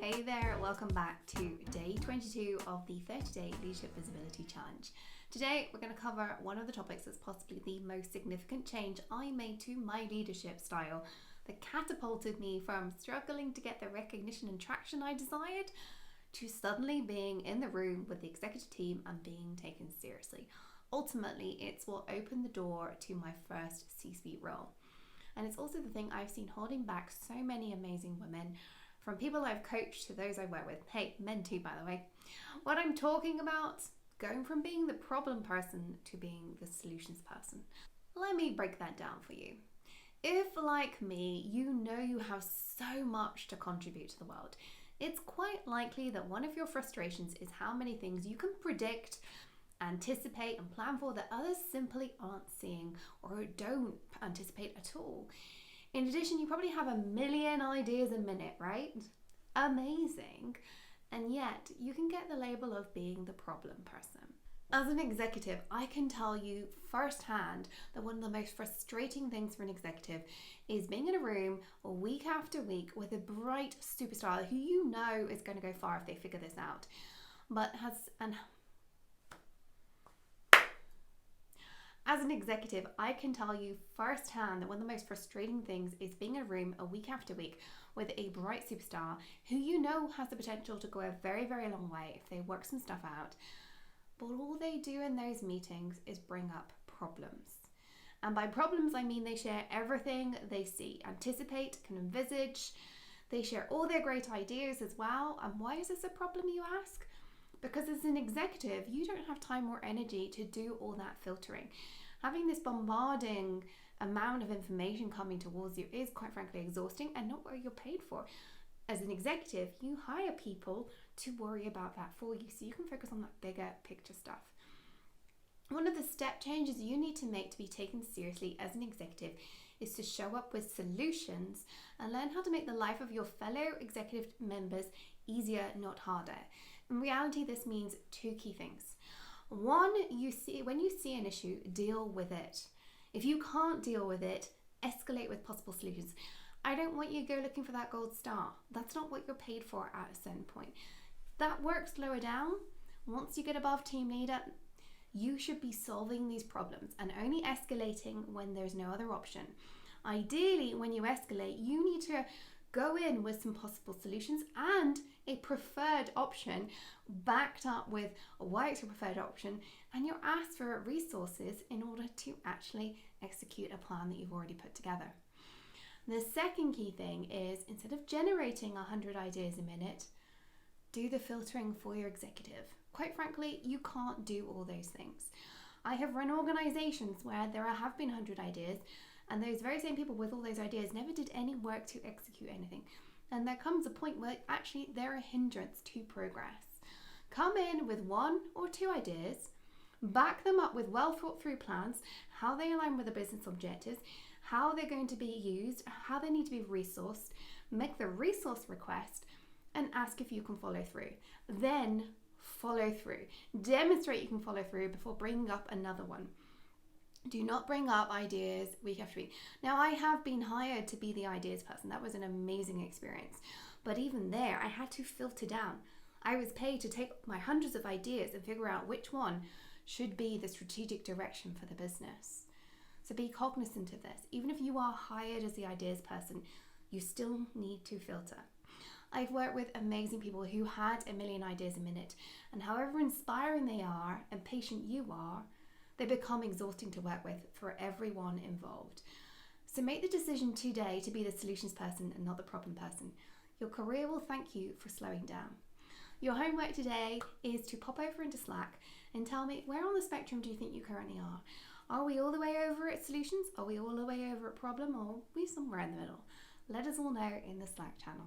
Hey there, welcome back to day 22 of the 30-day Leadership Visibility Challenge. Today we're going to cover one of the topics that's possibly the most significant change I made to my leadership style that catapulted me from struggling to get the recognition and traction I desired to suddenly being in the room with the executive team and being taken seriously. Ultimately, it's what opened the door to my first C-suite role. And it's also the thing I've seen holding back so many amazing women, from people I've coached to those I work with. Hey, men too, by the way. What I'm talking about, going from being the problem person to being the solutions person. Let me break that down for you. If, like me, you know you have so much to contribute to the world, it's quite likely that one of your frustrations is how many things you can predict, anticipate and plan for that others simply aren't seeing or don't anticipate at all. In addition, you probably have a million ideas a minute, right? Amazing. And yet you can get the label of being the problem person. As an executive, I can tell you firsthand that one of the most frustrating things for an executive is being in a room week after week with a bright superstar who you know is going to go far if they figure this out, As an executive, I can tell you firsthand that one of the most frustrating things is being in a room a week after week with a bright superstar who you know has the potential to go a very, very long way if they work some stuff out. But all they do in those meetings is bring up problems. And by problems, I mean they share everything they see, anticipate, can envisage. They share all their great ideas as well. And why is this a problem, you ask? Because as an executive, you don't have time or energy to do all that filtering. Having this bombarding amount of information coming towards you is quite frankly exhausting and not what you're paid for. As an executive, you hire people to worry about that for you so you can focus on that bigger picture stuff. One of the step changes you need to make to be taken seriously as an executive is to show up with solutions and learn how to make the life of your fellow executive members easier, not harder. In reality, this means two key things. One, when you see an issue, deal with it. If you can't deal with it, escalate with possible solutions. I don't want you to go looking for that gold star. That's not what you're paid for at a certain point. That works lower down. Once you get above team leader, you should be solving these problems and only escalating when there's no other option. Ideally, when you escalate, you need to go in with some possible solutions and a preferred option backed up with why it's a preferred option, and you're asked for resources in order to actually execute a plan that you've already put together. The second key thing is, instead of generating 100 ideas a minute, do the filtering for your executive. Quite frankly, you can't do all those things. I have run organizations where there have been 100 ideas, and those very same people with all those ideas never did any work to execute anything. And there comes a point where actually they're a hindrance to progress. Come in with one or two ideas, back them up with well thought through plans, how they align with the business objectives, how they're going to be used, how they need to be resourced, make the resource request, and ask if you can follow through. Then follow through. Demonstrate you can follow through before bringing up another one. Do not bring up ideas week after week. Now, I have been hired to be the ideas person. That was an amazing experience. But even there, I had to filter down. I was paid to take my hundreds of ideas and figure out which one should be the strategic direction for the business. So be cognizant of this. Even if you are hired as the ideas person, you still need to filter. I've worked with amazing people who had a million ideas a minute, and however inspiring they are and patient you are, they become exhausting to work with for everyone involved. So make the decision today to be the solutions person and not the problem person. Your career will thank you for slowing down. Your homework today is to pop over into Slack and tell me, where on the spectrum do you think you currently are? Are we all the way over at solutions? Are we all the way over at problem? Or are we somewhere in the middle? Let us all know in the Slack channel.